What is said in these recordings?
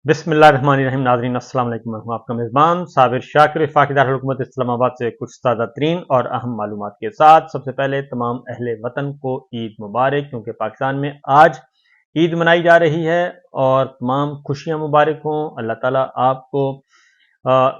बिस्मिल्लाहिर्रहमानिर्रहीम। नाज़रीन अस्सलाम वालेकुम। मैं हूं आपका मेज़बान साबिर शाकिर, वफाकी दारुल हुकूमत इस्लामाबाद से कुछ ताज़ा तरीन और अहम मालूमात के साथ। सबसे पहले तमाम अहले वतन को ईद मुबारक, क्योंकि पाकिस्तान में आज ईद मनाई जा रही है और तमाम खुशियां मुबारक हों। अल्लाह ताला आपको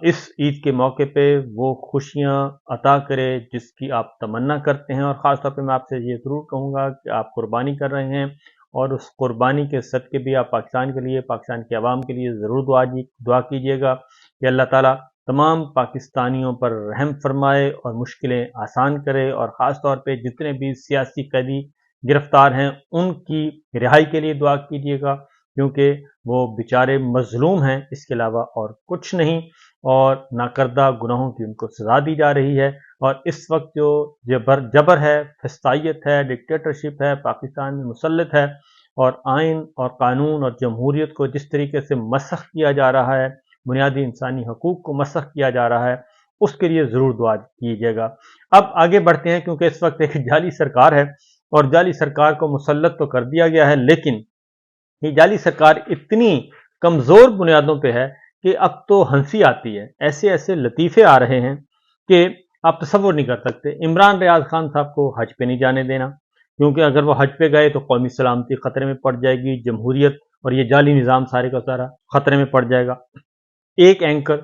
इस ईद के मौके पे वो खुशियां अता करे जिसकी आप तमन्ना करते हैं। और ख़ास तौर पे मैं आपसे ये ज़रूर कहूँगा कि आप कुर्बानी कर रहे हैं और उस कुर्बानी के सदक़े भी आप पाकिस्तान के लिए, पाकिस्तान के अवाम के लिए ज़रूर दुआ कीजिएगा कि अल्लाह ताला तमाम पाकिस्तानियों पर रहम फरमाए और मुश्किलें आसान करे। और ख़ास तौर पे जितने भी सियासी कैदी गिरफ्तार हैं उनकी रिहाई के लिए दुआ कीजिएगा, क्योंकि वो बेचारे मजलूम हैं, इसके अलावा और कुछ नहीं। और नाकर्दा गुनाहों की उनको सजा दी जा रही है। और इस वक्त जो जबर है, फस्तायत है, डिक्टेटरशिप है, पाकिस्तान में मुसल्लत है और आइन और कानून और जमहूरियत को जिस तरीके से मसख किया जा रहा है, बुनियादी इंसानी हकूक़ को मसख किया जा रहा है, उसके लिए ज़रूर दुआ कीजिएगा। अब आगे बढ़ते हैं, क्योंकि इस वक्त एक जाली सरकार है और जाली सरकार को मुसल्लत तो कर दिया गया है, लेकिन ये जाली सरकार इतनी कमज़ोर बुनियादों पे है कि अब तो हंसी आती है। ऐसे ऐसे लतीफ़े आ रहे हैं कि आप तसव्वुर नहीं कर सकते। इमरान रियाज खान साहब को हज पे नहीं जाने देना, क्योंकि अगर वो हज पे गए तो कौमी सलामती ख़तरे में पड़ जाएगी, जमहूरियत और ये जाली निज़ाम सारे का सारा ख़तरे में पड़ जाएगा। एक एंकर,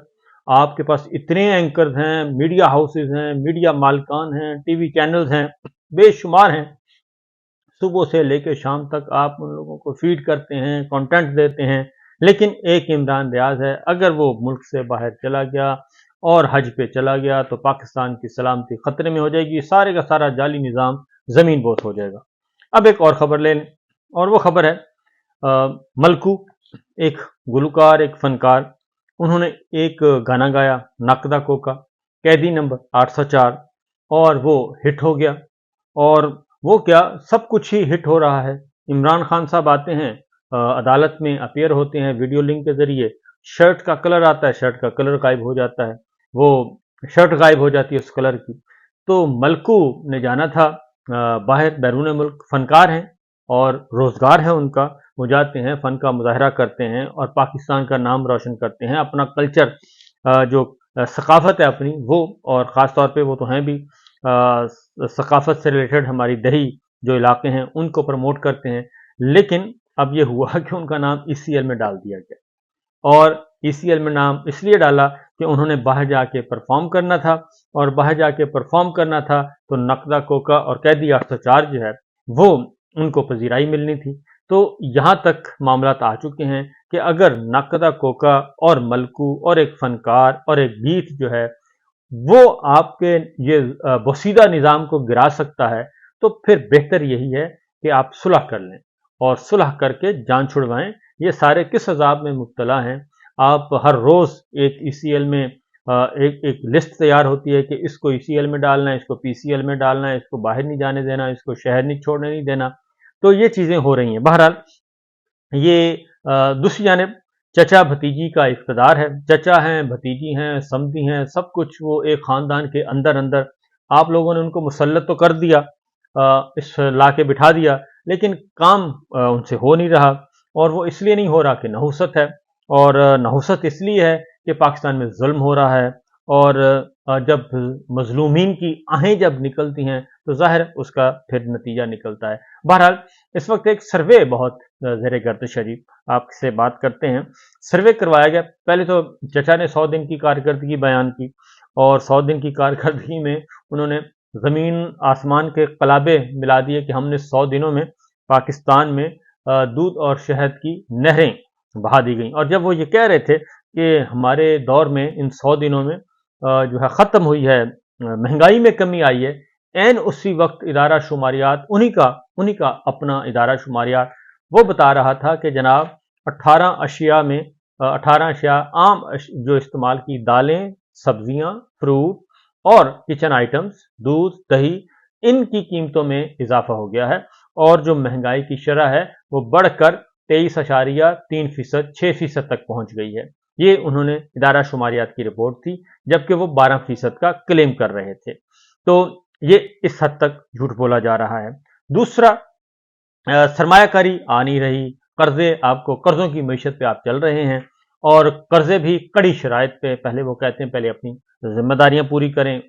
आपके पास इतने एंकर्स हैं, मीडिया हाउसेज हैं, मीडिया मालकान हैं, टीवी चैनल्स हैं, बेशुमार हैं। सुबह से लेकर शाम तक आप उन लोगों को फीड करते हैं, कंटेंट देते हैं, लेकिन एक इमरान रियाज है, अगर वो मुल्क से बाहर चला गया और हज पे चला गया तो पाकिस्तान की सलामती खतरे में हो जाएगी, सारे का सारा जाली निज़ाम ज़मीन बोस हो जाएगा। अब एक और ख़बर लें, और वो ख़बर है मलकू, एक गुलकार, एक फ़नकार, उन्होंने एक गाना गाया नकदा कोका, कैदी नंबर 804, और वो हिट हो गया। और वो क्या, सब कुछ ही हिट हो रहा है। इमरान खान साहब आते हैं, अदालत में अपीयर होते हैं वीडियो लिंक के ज़रिए, शर्ट का कलर आता है, शर्ट का कलर गायब हो जाता है, वो शर्ट गायब हो जाती है उस कलर की। तो मलकू ने जाना था बाहर बैरून मुल्क, फ़नकार हैं और रोज़गार है उनका, वो जाते हैं, फ़न का मुज़ाहरा करते हैं और पाकिस्तान का नाम रोशन करते हैं, अपना कल्चर जो सकाफ़त है अपनी वो, और ख़ास तौर पे वो तो हैं भी सकाफ़त से रिलेटेड हमारी दही जो इलाके हैं उनको प्रमोट करते हैं। लेकिन अब ये हुआ कि उनका नाम ईसीएल में डाल दिया गया, और ईसीएल में नाम इसलिए डाला कि उन्होंने बाहर जाके परफॉर्म करना था, और बाहर जाके परफॉर्म करना था तो नकदा कोका और कैदी 804 जो है वो उनको पजीराई मिलनी थी। तो यहाँ तक मामला आ चुके हैं कि अगर नकदा कोका और मलकू और एक फ़नकार और एक गीत जो है वो आपके ये बोसीदा निज़ाम को गिरा सकता है, तो फिर बेहतर यही है कि आप सुलह कर लें और सुलह करके जान छुड़वाएं। ये सारे किस अजाब में मुब्तला हैं। आप हर रोज़ एक ईसीएल में एक एक लिस्ट तैयार होती है कि इसको ईसीएल में डालना है, इसको पीसीएल में डालना है, इसको बाहर नहीं जाने देना, इसको शहर नहीं छोड़ने नहीं देना। तो ये चीज़ें हो रही हैं। बहरहाल ये दूसरी जानिब चचा भतीजी का इक़्तिदार है, चचा हैं, भतीजी हैं, समधी हैं, सब कुछ वो एक ख़ानदान के अंदर अंदर। आप लोगों ने उनको मुसल्लत तो कर दिया, इस ला के बिठा दिया, लेकिन काम उनसे हो नहीं रहा। और वो इसलिए नहीं हो रहा कि नहुसत है, और नहुसत इसलिए है कि पाकिस्तान में जुल्म हो रहा है, और जब मजलूमीन की आहें जब निकलती हैं तो ज़ाहिर उसका फिर नतीजा निकलता है। बहरहाल इस वक्त एक सर्वे बहुत ज़ेर गर्दिश है जी, आपसे बात करते हैं। सर्वे करवाया गया, पहले तो चचा ने 100 दिन की कारकर्दगी बयान की, और 100 दिन की कारकर्दगी में उन्होंने ज़मीन आसमान के कलाबे मिला दिए कि हमने 100 दिनों में पाकिस्तान में दूध और शहद की नहरें बहा दी गई। और जब वो ये कह रहे थे कि हमारे दौर में इन 100 दिनों में जो है ख़त्म हुई है, महंगाई में कमी आई है, एन उसी वक्त इदारा शुमारियात उन्हीं का अपना इदारा शुमारियात वो बता रहा था कि जनाब 18 अशिया आम जो इस्तेमाल की दालें, सब्जियां, फ्रूट और किचन आइटम्स, दूध, दही, इनकी कीमतों में इजाफा हो गया है, और जो महंगाई की शरह है वो बढ़कर 23.3%, 6% तक पहुंच गई है। ये उन्होंने इदारा शुमारियात की रिपोर्ट थी, जबकि वो 12% का क्लेम कर रहे थे। तो ये इस हद तक झूठ बोला जा रहा है। दूसरा, सरमायाकारी आ नहीं रही, कर्जे आपको, कर्जों की मईशत पे आप चल रहे हैं, और कर्जे भी कड़ी शराइत पे। पहले वो कहते हैं पहले अपनी जिम्मेदारियां पूरी करें,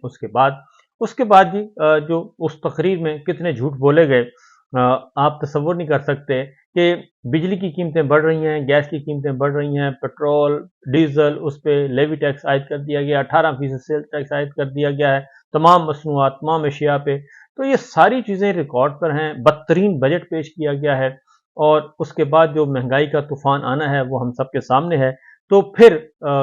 उसके बाद जी जो उस तकरीर में कितने झूठ बोले गए, आप तसव्वुर नहीं कर सकते कि बिजली की कीमतें बढ़ रही हैं, गैस की कीमतें बढ़ रही हैं, पेट्रोल डीजल उस पर लेवी टैक्स आयद कर दिया गया, 18% सेल टैक्स आयद कर दिया गया है तमाम मसनूआत, तमाम अशिया पे। तो ये सारी चीज़ें रिकॉर्ड पर हैं, बदतरीन बजट पेश किया गया है, और उसके बाद जो महंगाई का तूफान आना है वो हम सबके सामने है। तो फिर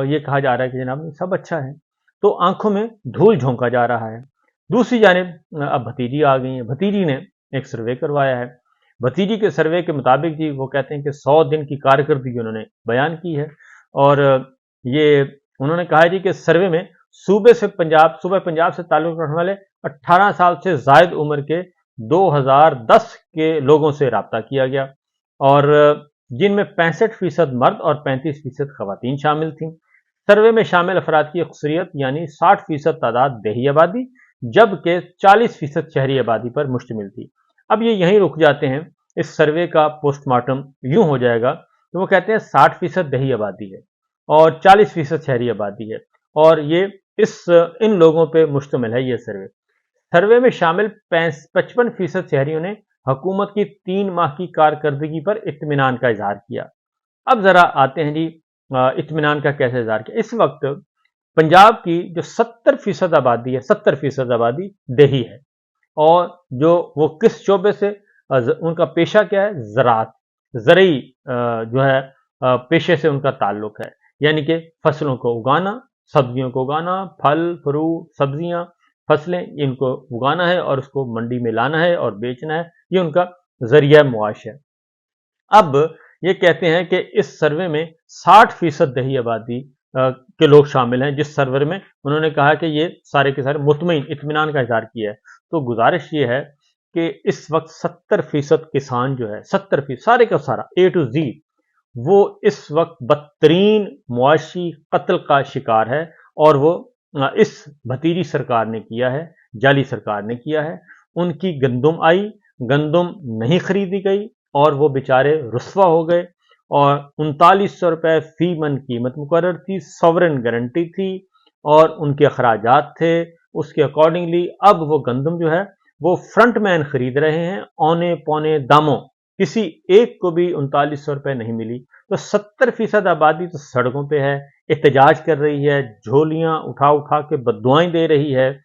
ये कहा जा रहा है कि जनाब सब अच्छा है, तो आंखों में धूल झोंका जा रहा है। दूसरी जानिब अब भतीजी आ गई है। भतीजी ने एक सर्वे करवाया है। भतीजी के सर्वे के मुताबिक जी वो कहते हैं कि 100 दिन की कारकर्दगी उन्होंने बयान की है, और ये उन्होंने कहा है जी कि सर्वे में सूबे पंजाब से ताल्लुक रखने वाले 18 साल से जायद उम्र के 2010 के लोगों से राब्ता किया गया, और जिनमें 65% मर्द और 35% खवातीन शामिल थीं। सर्वे में शामिल अफराद की अक्सरियत यानी 60% तादाद देही आबादी, जबकि 40% शहरी आबादी पर मुश्तमिल थी। अब ये यहीं रुक जाते हैं, इस सर्वे का पोस्टमार्टम यूं हो जाएगा तो वो कहते हैं 60% देही आबादी है और 40% शहरी आबादी है, और ये इन लोगों पे मुश्तमिल है ये सर्वे। सर्वे में शामिल 55% शहरियों ने हुकूमत की 3 माह की कारकर्दगी पर इत्मीनान का इजहार किया। अब जरा आते हैं जी इत्मीनान का कैसे इजहार किया। इस वक्त पंजाब की जो 70% आबादी है, 70% आबादी देही है, और जो वो किस शोबे से, उनका पेशा क्या है, ज़राअत, ज़रई जो है पेशे से उनका ताल्लुक है, यानी कि फसलों को उगाना, सब्जियों को उगाना, फल फ्रूट सब्जियां फसलें इनको उगाना है और उसको मंडी में लाना है और बेचना है, ये उनका जरिया मुआश है। अब ये कहते हैं कि इस सर्वे में 60% दही आबादी के लोग शामिल हैं, जिस सर्वे में उन्होंने कहा कि ये सारे के सारे मुतमईन इत्मीनान का इजहार किया है। तो गुजारिश ये है कि इस वक्त 70% किसान जो है, 70% सारे का सारा A to Z, वो इस वक्त बदतरीन मुआशी कत्ल का शिकार है, और वो इस भतीजी सरकार ने किया है, जाली सरकार ने किया है। उनकी गंदुम आई, गंदुम नहीं खरीदी गई और वो बेचारे रुस्वा हो गए, और 3900 रुपये फी मन कीमत मुकर्रर थी, सॉवरेन गारंटी थी और उनके अखराजात थे। उसके अकॉर्डिंगली अब वो गंदम जो है वो फ्रंट मैन खरीद रहे हैं औने पौने दामों, किसी एक को भी 3900 रुपये नहीं मिली। तो 70% आबादी तो सड़कों पे है, एहतजाज कर रही है, झोलियां उठा उठा के बद्दुआएं दे रही है,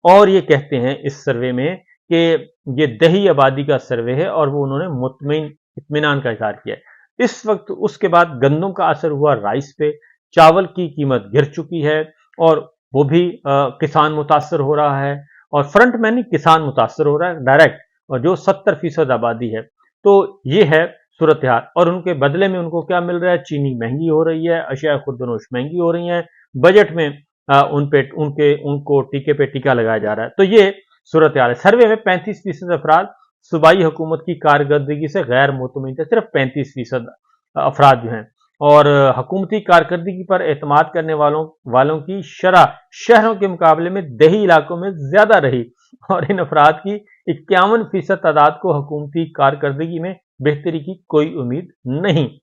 और ये कहते हैं इस सर्वे में कि ये दही आबादी का सर्वे है और वो उन्होंने मुतमईन इत्मीनान का इजहार किया है। इस वक्त उसके बाद गंदम का असर हुआ राइस पे, चावल की कीमत गिर चुकी है और वो भी किसान मुतासर हो रहा है, और फ्रंट मैन ही किसान मुतासर हो रहा है डायरेक्ट, और जो 70% आबादी है। तो ये है सूरत हाल, और उनके बदले में उनको क्या मिल रहा है, चीनी महंगी हो रही है, अशिया खुर्दनोश महंगी हो रही है, बजट में उनको टीके पे टीका लगाया जा रहा है। तो ये सूरत हाल है। सर्वे में 35% अफराद सूबाई हुकूमत की कारकर्दगी से गैर मुतमईन थे, सिर्फ 35% अफराद जो हैं, और हुकूमती कारकर्दगी पर एतमाद करने वालों की शरह शहरों के मुकाबले में देही इलाकों में ज्यादा रही, और इन अफराद की 51% तादाद को हुकूमती कारकर्दगी में बेहतरी की कोई उम्मीद नहीं।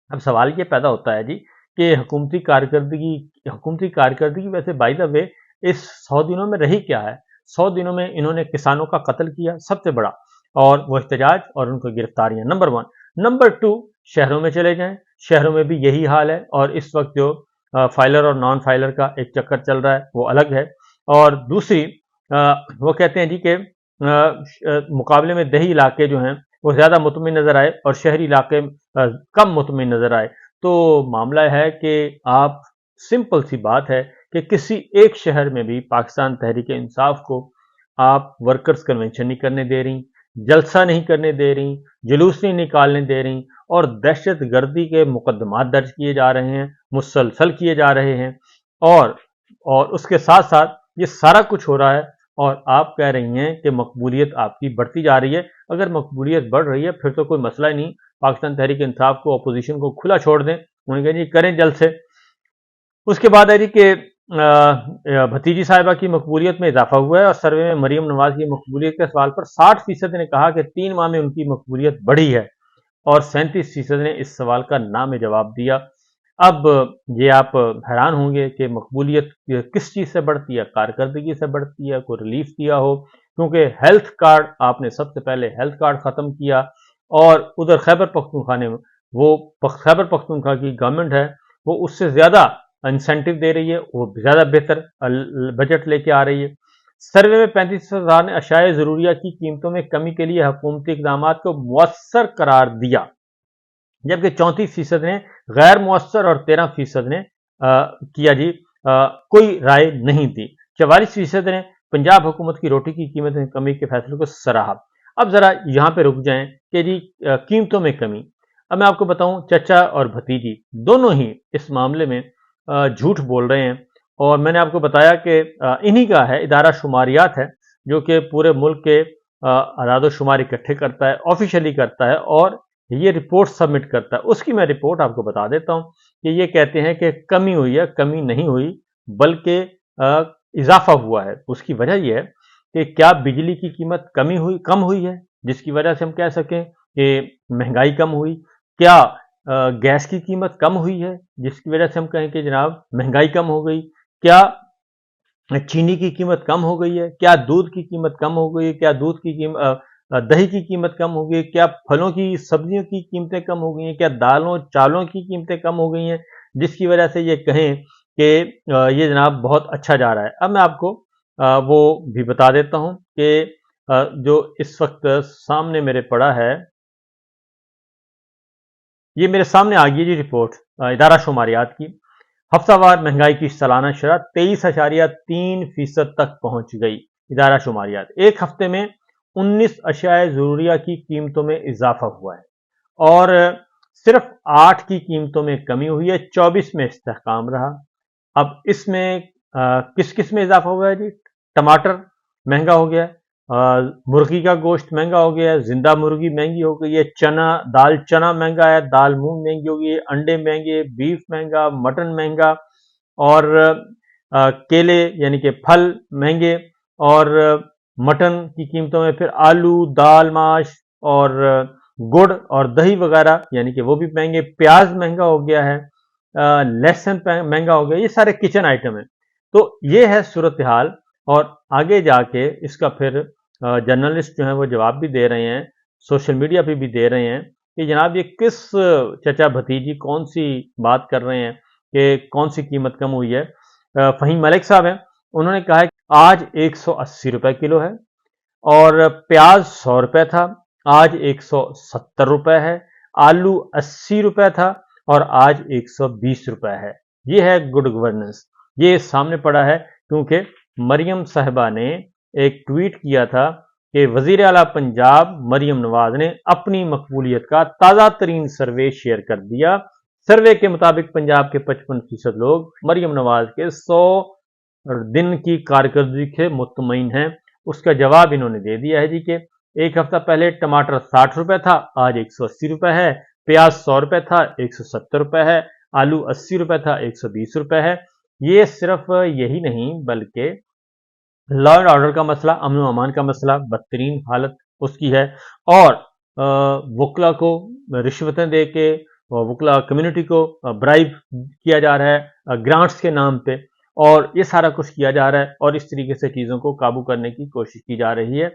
अब सवाल ये पैदा होता है जी कि हुकूमती कारकर्दगी वैसे बाय द वे इस 100 दिनों में रही क्या है। 100 दिनों में इन्होंने किसानों का कत्ल किया सबसे बड़ा, और वो एहतजाज और उनको गिरफ्तारियां, नंबर 1। नंबर 2, शहरों में चले जाएं, शहरों में भी यही हाल है, और इस वक्त जो फाइलर और नॉन फाइलर का एक चक्कर चल रहा है वो अलग है। और दूसरी वो कहते हैं जी कि मुकाबले में देही इलाके जो हैं वो ज्यादा मुतमिन नजर आए और शहरी इलाके कम मुतमिन नजर आए। तो मामला है कि आप, सिंपल सी बात है कि किसी एक शहर में भी पाकिस्तान तहरीक इंसाफ को आप वर्कर्स कन्वेंशन नहीं करने दे रही, जलसा नहीं करने दे रही, जुलूस नहीं निकालने दे रही, और दहशत गर्दी के मुकदमात दर्ज किए जा रहे हैं, मुसलसल किए जा रहे हैं, और उसके साथ साथ ये सारा कुछ हो रहा है, और आप कह रही हैं कि मकबूलियत आपकी बढ़ती जा रही है। अगर मकबूलियत बढ़ रही है फिर तो कोई मसला ही नहीं, पाकिस्तान तहरीक इंसाफ को, अपोजिशन को खुला छोड़ दें, उन्हें कहें जी करें जल्द से। उसके बाद है जी कि भतीजी साहिबा की मकबूलियत में इजाफा हुआ है, और सर्वे में मरीम नवाज की मकबूलियत के सवाल पर 60% ने कहा कि 3 माह में उनकी मकबूलियत बढ़ी है, اور 37% نے اس سوال کا نہ میں جواب دیا۔ اب یہ آپ حیران ہوں گے کہ مقبولیت کس چیز سے بڑھتی ہے، کارکردگی سے بڑھتی ہے، کوئی ریلیف دیا ہو، کیونکہ ہیلتھ کارڈ آپ نے سب سے پہلے ہیلتھ کارڈ ختم کیا، اور ادھر خیبر پختونخوا نے وہ خیبر پختونخوا کی گورنمنٹ ہے وہ اس سے زیادہ انسینٹو دے رہی ہے، وہ زیادہ بہتر بجٹ لے کے آ رہی ہے۔ سروے میں 35,000 نے اشیاء ضروریہ کی قیمتوں میں کمی کے لیے حکومتی اقدامات کو مؤثر قرار دیا، جبکہ 34% نے غیر مؤثر اور 13% نے کیا جی کوئی رائے نہیں دی۔ 44% نے پنجاب حکومت کی روٹی کی قیمت میں کمی کے فیصلے کو سراہا۔ اب ذرا یہاں پہ رک جائیں کہ جی قیمتوں میں کمی، اب میں آپ کو بتاؤں چچا اور بھتیجی دونوں ہی اس معاملے میں جھوٹ بول رہے ہیں، اور میں نے آپ کو بتایا کہ انہی کا ہے ادارہ شماریات ہے جو کہ پورے ملک کے اعداد و شمار اکٹھے کرتا ہے، آفیشلی کرتا ہے، اور یہ رپورٹ سبمٹ کرتا ہے۔ اس کی میں رپورٹ آپ کو بتا دیتا ہوں کہ یہ کہتے ہیں کہ کمی ہوئی ہے، کمی نہیں ہوئی بلکہ اضافہ ہوا ہے۔ اس کی وجہ یہ ہے کہ کیا بجلی کی قیمت کم ہوئی ہے جس کی وجہ سے ہم کہہ سکیں کہ مہنگائی کم ہوئی، کیا گیس کی قیمت کم ہوئی ہے جس کی وجہ سے ہم کہیں کہ جناب مہنگائی کم ہو گئی، کیا چینی کی قیمت کم ہو گئی ہے، کیا دودھ کی قیمت کم ہو گئی ہے، کیا دودھ کی قیمت دہی کی قیمت کم ہو گئی ہے، کیا پھلوں کی سبزیوں کی قیمتیں کم ہو گئی ہیں، کیا دالوں چاولوں کی قیمتیں کم ہو گئی ہیں جس کی وجہ سے یہ کہیں کہ یہ جناب بہت اچھا جا رہا ہے۔ اب میں آپ کو وہ بھی بتا دیتا ہوں کہ جو اس وقت سامنے میرے پڑا ہے، یہ میرے سامنے آ گئی جی رپورٹ ادارہ شماریات کی۔ ہفتہ وار مہنگائی کی سالانہ شرح 23.3% تک پہنچ گئی۔ ادارہ شماریات ایک ہفتے میں 19 اشیاء ضروریہ کی قیمتوں میں اضافہ ہوا ہے، اور صرف 8 کی قیمتوں میں کمی ہوئی ہے، 24 میں استحکام رہا۔ اب اس میں کس میں اضافہ ہوا ہے جی؟ ٹماٹر مہنگا ہو گیا ہے، مرغی کا گوشت مہنگا ہو گیا ہے، زندہ مرغی مہنگی ہو گئی ہے، دال چنا مہنگا ہے، دال مونگ مہنگی ہو گئی ہے، انڈے مہنگے، بیف مہنگا، مٹن مہنگا، اور کیلے یعنی کہ پھل مہنگے، اور مٹن کی قیمتوں میں پھر آلو، دال ماش اور گڑ اور دہی وغیرہ یعنی کہ وہ بھی مہنگے، پیاز مہنگا ہو گیا ہے، لہسن مہنگا ہو گیا، یہ سارے کچن آئٹم ہیں۔ تو یہ ہے صورتحال، اور آگے جا کے اس کا پھر جرنلسٹ جو ہیں وہ جواب بھی دے رہے ہیں، سوشل میڈیا پہ بھی دے رہے ہیں کہ جناب یہ کس چچا بھتیجی کون سی بات کر رہے ہیں کہ کون سی قیمت کم ہوئی ہے۔ فہیم ملک صاحب ہیں، انہوں نے کہا ہے کہ آج 180 روپے کلو ہے، اور پیاز 100 روپے تھا، آج 170 روپے ہے، آلو 80 روپے تھا اور آج 120 روپے ہے۔ یہ ہے گڈ گورننس۔ یہ سامنے پڑا ہے کیونکہ مریم صاحبہ نے ایک ٹویٹ کیا تھا کہ وزیر اعلیٰ پنجاب مریم نواز نے اپنی مقبولیت کا تازہ ترین سروے شیئر کر دیا۔ سروے کے مطابق پنجاب کے 55% لوگ مریم نواز کے 100 دن کی کارکردگی سے مطمئن ہیں۔ اس کا جواب انہوں نے دے دیا ہے جی کہ ایک ہفتہ پہلے ٹماٹر 60 روپے تھا، آج 180 روپے ہے، پیاز 100 روپے تھا، 170 روپے ہے، آلو 80 روپے تھا، 120 روپے ہے۔ یہ صرف یہی نہیں بلکہ لا اینڈ آرڈر کا مسئلہ، امن و امان کا مسئلہ، بدترین حالت اس کی ہے، اور وکلا کو رشوتیں دے کے وکلا کمیونٹی کو برائب کیا جا رہا ہے گرانٹس کے نام پہ، اور یہ سارا کچھ کیا جا رہا ہے، اور اس طریقے سے چیزوں کو قابو کرنے کی کوشش کی جا رہی ہے۔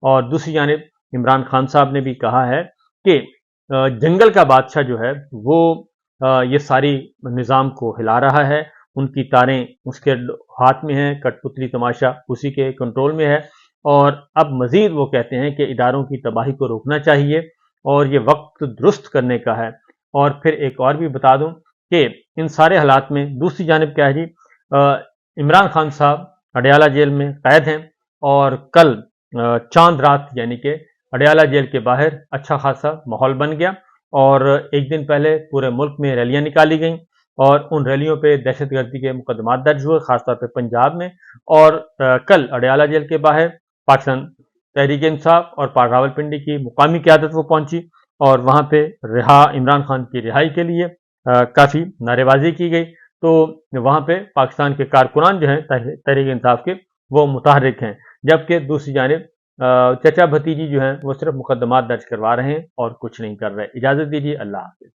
اور دوسری جانب عمران خان صاحب نے بھی کہا ہے کہ جنگل کا بادشاہ جو ہے وہ یہ ساری نظام کو ہلا رہا ہے، ان کی تاریں اس کے ہاتھ میں ہیں، کٹ پتلی تماشا اسی کے کنٹرول میں ہے، اور اب مزید وہ کہتے ہیں کہ اداروں کی تباہی کو روکنا چاہیے اور یہ وقت درست کرنے کا ہے۔ اور پھر ایک اور بھی بتا دوں کہ ان سارے حالات میں دوسری جانب کیا ہے جی، عمران خان صاحب اڈیالہ جیل میں قید ہیں، اور کل چاند رات یعنی کہ اڈیالہ جیل کے باہر اچھا خاصا ماحول بن گیا، اور ایک دن پہلے پورے ملک میں ریلیاں نکالی گئیں، اور ان ریلیوں پہ دہشت گردی کے مقدمات درج ہوئے، خاص طور پہ پنجاب میں۔ اور کل اڈیالہ جیل کے باہر پاکستان تحریک انصاف اور پاک راولپنڈی کی مقامی قیادت وہ پہنچی، اور وہاں پہ عمران خان کی رہائی کے لیے کافی نعرے بازی کی گئی۔ تو وہاں پہ پاکستان کے کارکنان جو ہیں تحریک انصاف کے وہ متحرک ہیں، جبکہ دوسری جانب چچا بھتیجی جو ہیں وہ صرف مقدمات درج کروا رہے ہیں اور کچھ نہیں کر رہے. اجازت دیجیے، اللہ حافظ.